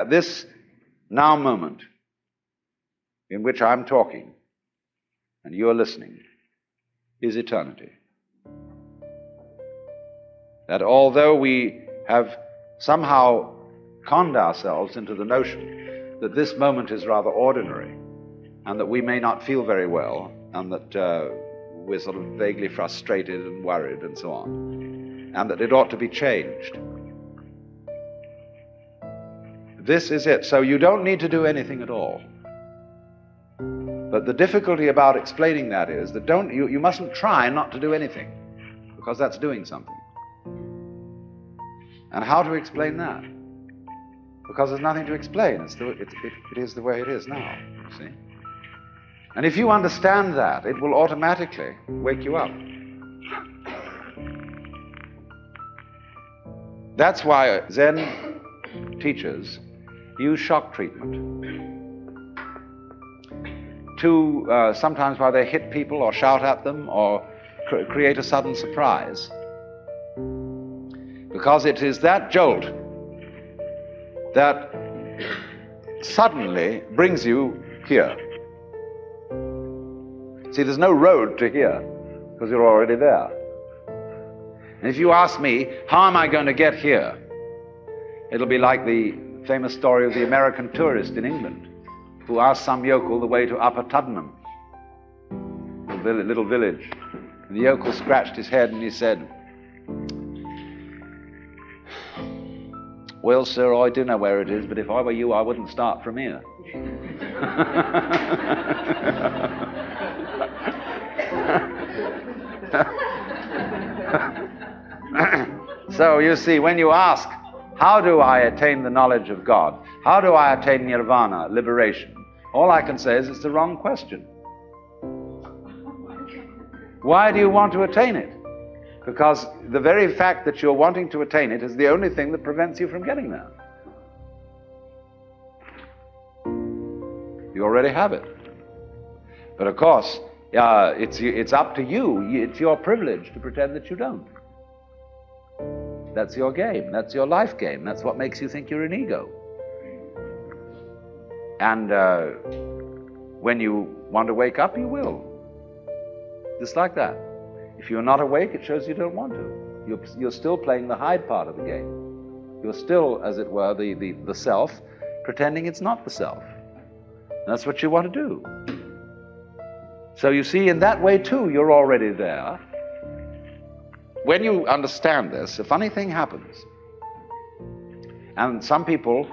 This now moment in which I'm talking and you're listening is eternity. That although we have somehow conned ourselves into the notion that this moment is rather ordinary and that we may not feel very well and that we're sort of vaguely frustrated and worried and so on, and that it ought to be changed. This is it. So you don't need to do anything at all. But the difficulty about explaining that is that you mustn't try not to do anything, because that's doing something. And how to explain that? Because there's nothing to explain. It is the way it is now, you see. And if you understand that, it will automatically wake you up. That's why Zen teachers use shock treatment to sometimes why they hit people or shout at them or create a sudden surprise. Because it is that jolt that suddenly brings you here. See, there's no road to here because you're already there. And if you ask me, how am I going to get here? It'll be like the famous story of the American tourist in England who asked some yokel the way to Upper Tuddenham, a little village. And the yokel scratched his head and he said, "Well, sir, I do know where it is, but if I were you, I wouldn't start from here." So you see, when you ask, how do I attain the knowledge of God? How do I attain nirvana, liberation? All I can say is it's the wrong question. Why do you want to attain it? Because the very fact that you're wanting to attain it is the only thing that prevents you from getting there. You already have it. But of course, it's up to you. It's your privilege to pretend that you don't. That's your game. That's your life game. That's what makes you think you're an ego. And when you want to wake up, you will. Just like that. If you're not awake, it shows you don't want to. You're still playing the hide part of the game. You're still, as it were, the self, pretending it's not the self. And that's what you want to do. So you see, in that way too, you're already there. When you understand this, a funny thing happens. And some people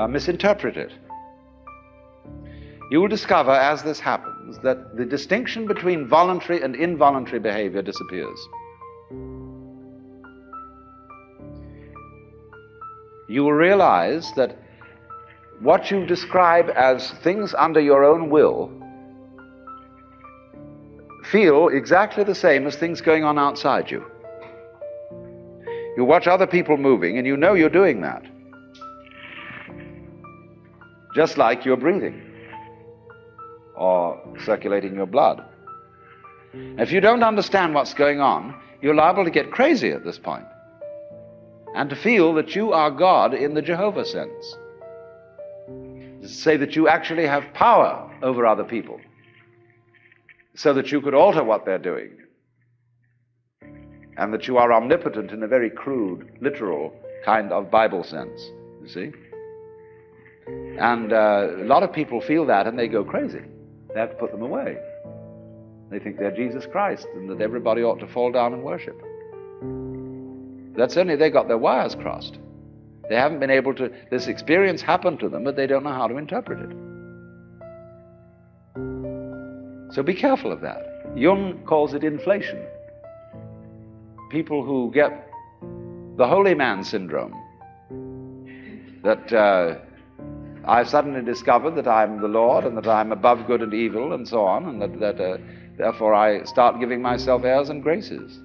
misinterpret it. You will discover, as this happens, that the distinction between voluntary and involuntary behavior disappears. You will realize that what you describe as things under your own will feel exactly the same as things going on outside you. You watch other people moving and you know you're doing that. Just like you're breathing or circulating your blood. If you don't understand what's going on, you're liable to get crazy at this point and to feel that you are God in the Jehovah sense. To say that you actually have power over other people so that you could alter what they're doing, and that you are omnipotent in a very crude, literal kind of Bible sense, you see. And a lot of people feel that and they go crazy. They have to put them away. They think they're Jesus Christ and that everybody ought to fall down and worship. That's only they got their wires crossed. They haven't been able to, this experience happened to them, but they don't know how to interpret it. So be careful of that. Jung calls it inflation. People who get the holy man syndrome, that I've suddenly discovered that I'm the Lord and that I'm above good and evil and so on, and that therefore I start giving myself airs and graces.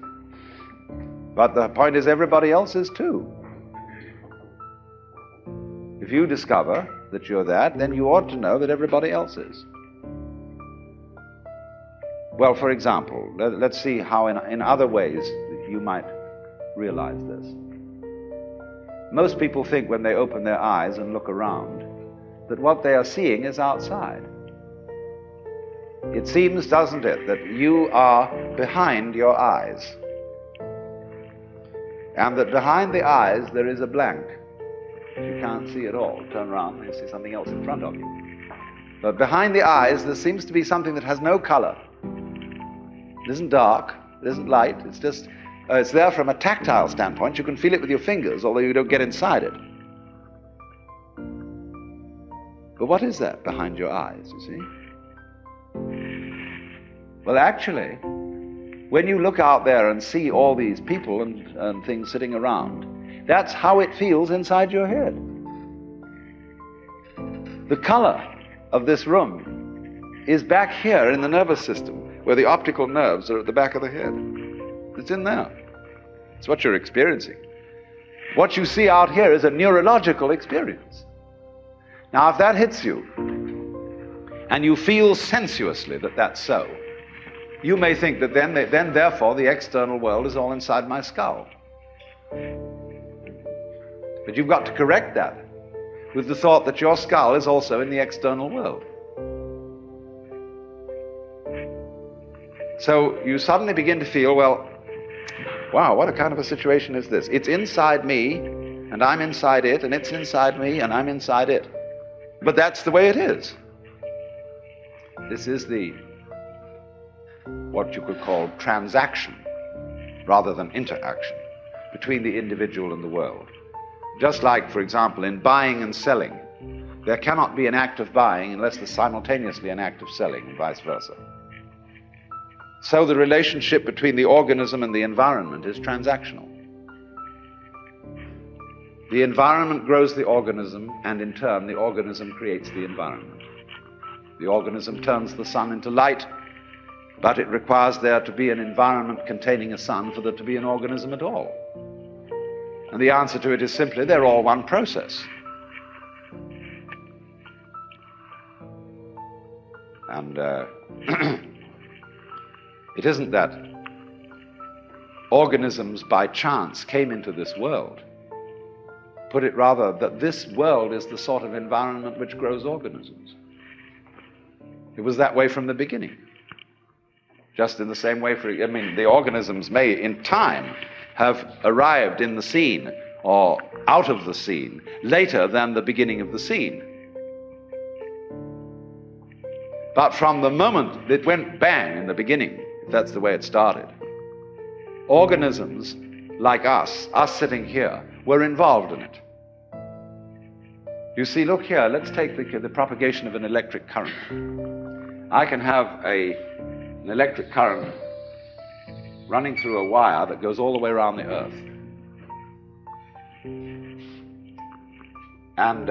But the point is, everybody else is too. If you discover that you're that, then you ought to know that everybody else is. Well, for example, let's see how in other ways you might realize this. Most people think when they open their eyes and look around that what they are seeing is outside. It seems, doesn't it, that you are behind your eyes, and that behind the eyes there is a blank. You can't see at all. Turn around and you see something else in front of you. But behind the eyes there seems to be something that has no color. It isn't dark, it isn't light, it's just, it's there from a tactile standpoint. You can feel it with your fingers, although you don't get inside it. But what is that behind your eyes, you see? Well, actually, when you look out there and see all these people and things sitting around, that's how it feels inside your head. The color of this room is back here in the nervous system, where the optical nerves are at the back of the head. It's in there. It's what you're experiencing. What you see out here is a neurological experience. Now, if that hits you, and you feel sensuously that that's so, you may think that then therefore, the external world is all inside my skull. But you've got to correct that with the thought that your skull is also in the external world. So you suddenly begin to feel, well, wow, what a kind of a situation is this? It's inside me, and I'm inside it, and it's inside me, and I'm inside it. But that's the way it is. This is what you could call transaction, rather than interaction, between the individual and the world. Just like, for example, in buying and selling, there cannot be an act of buying unless there's simultaneously an act of selling, and vice versa. So the relationship between the organism and the environment is transactional. The environment grows the organism, and in turn the organism creates the environment. The organism turns the sun into light, but it requires there to be an environment containing a sun for there to be an organism at all. And the answer to it is simply, they're all one process. And it isn't that organisms by chance came into this world. Put it rather that this world is the sort of environment which grows organisms. It was that way from the beginning. Just in the same way, the organisms may, in time, have arrived in the scene or out of the scene later than the beginning of the scene. But from the moment it went bang in the beginning, if that's the way it started, organisms like us sitting here, were involved in it. You see, look here, let's take the propagation of an electric current. I can have an electric current running through a wire that goes all the way around the earth. And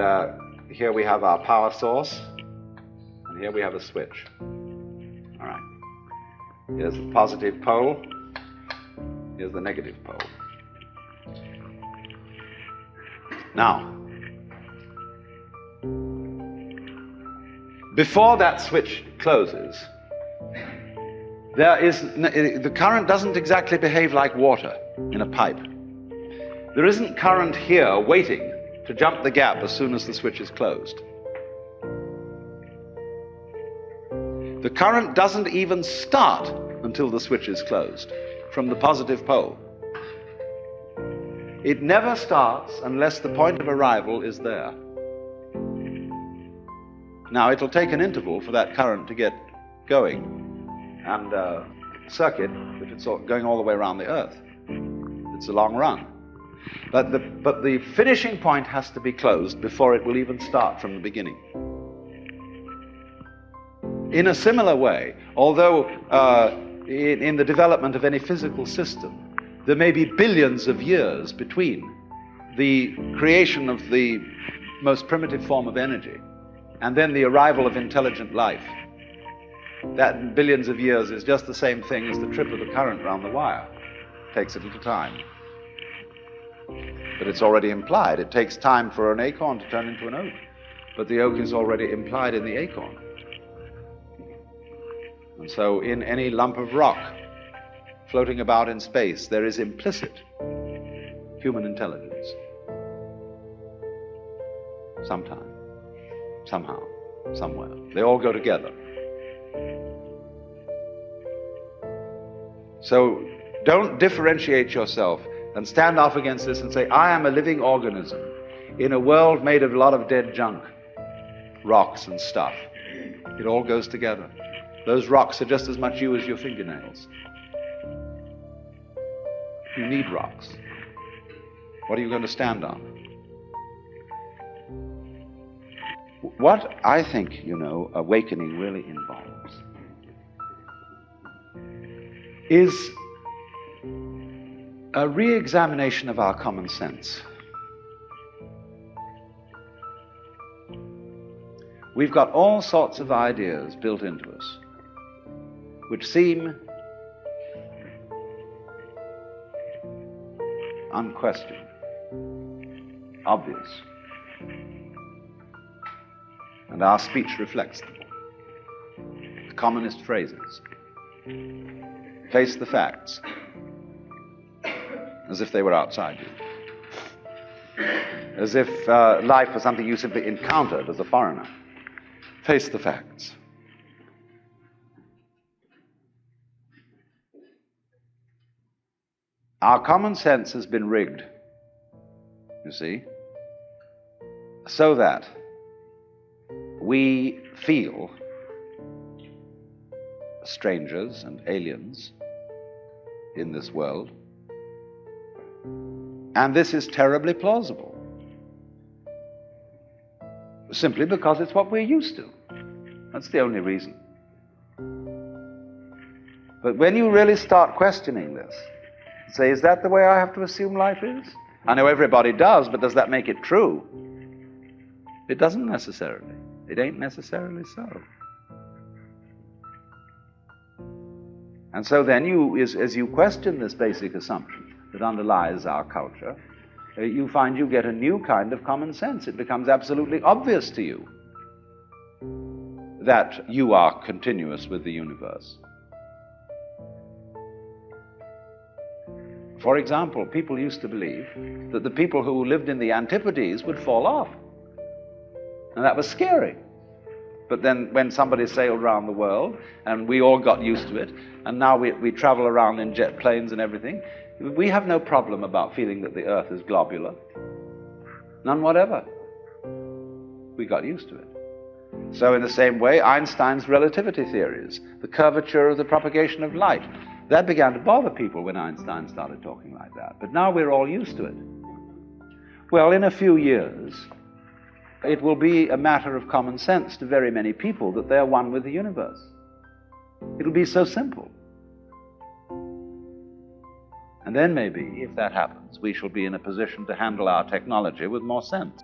here we have our power source, and here we have a switch. All right. Here's the positive pole, here's the negative pole. Now, before that switch closes, the current doesn't exactly behave like water in a pipe. There isn't current here waiting to jump the gap as soon as the switch is closed. The current doesn't even start until the switch is closed from the positive pole. It never starts unless the point of arrival is there. Now, it'll take an interval for that current to get going, and circuit, if it's going all the way around the earth. It's a long run. But the finishing point has to be closed before it will even start from the beginning. In a similar way, although in the development of any physical system, there may be billions of years between the creation of the most primitive form of energy and then the arrival of intelligent life. That billions of years is just the same thing as the trip of the current round the wire. It takes a little time. But it's already implied. It takes time for an acorn to turn into an oak. But the oak is already implied in the acorn. And so in any lump of rock floating about in space, there is implicit human intelligence. sometime, somehow, somewhere. They all go together. So don't differentiate yourself and stand off against this and say, I am a living organism in a world made of a lot of dead junk, rocks and stuff. It all goes together. Those rocks are just as much you as your fingernails. You need rocks. What are you going to stand on? What I think, awakening really involves is a re-examination of our common sense. We've got all sorts of ideas built into us which seem unquestioned, obvious, and our speech reflects them. The commonest phrases. Face the facts, as if they were outside you, as if life was something you simply encountered as a foreigner. Face the facts. Our common sense has been rigged, you see, so that we feel strangers and aliens in this world, and this is terribly plausible, simply because it's what we're used to. That's the only reason. But when you really start questioning this, say, is that the way I have to assume life is? I know everybody does, but does that make it true? It doesn't necessarily. It ain't necessarily so. And so then as you question this basic assumption that underlies our culture, you find you get a new kind of common sense. It becomes absolutely obvious to you that you are continuous with the universe. For example, people used to believe that the people who lived in the Antipodes would fall off. And that was scary. But then when somebody sailed around the world, and we all got used to it, and now we travel around in jet planes and everything, we have no problem about feeling that the earth is globular. None whatever. We got used to it. So in the same way, Einstein's relativity theories, the curvature of the propagation of light, that began to bother people when Einstein started talking like that. But now we're all used to it. Well, in a few years, it will be a matter of common sense to very many people that they're one with the universe. It'll be so simple. And then maybe, if that happens, we shall be in a position to handle our technology with more sense.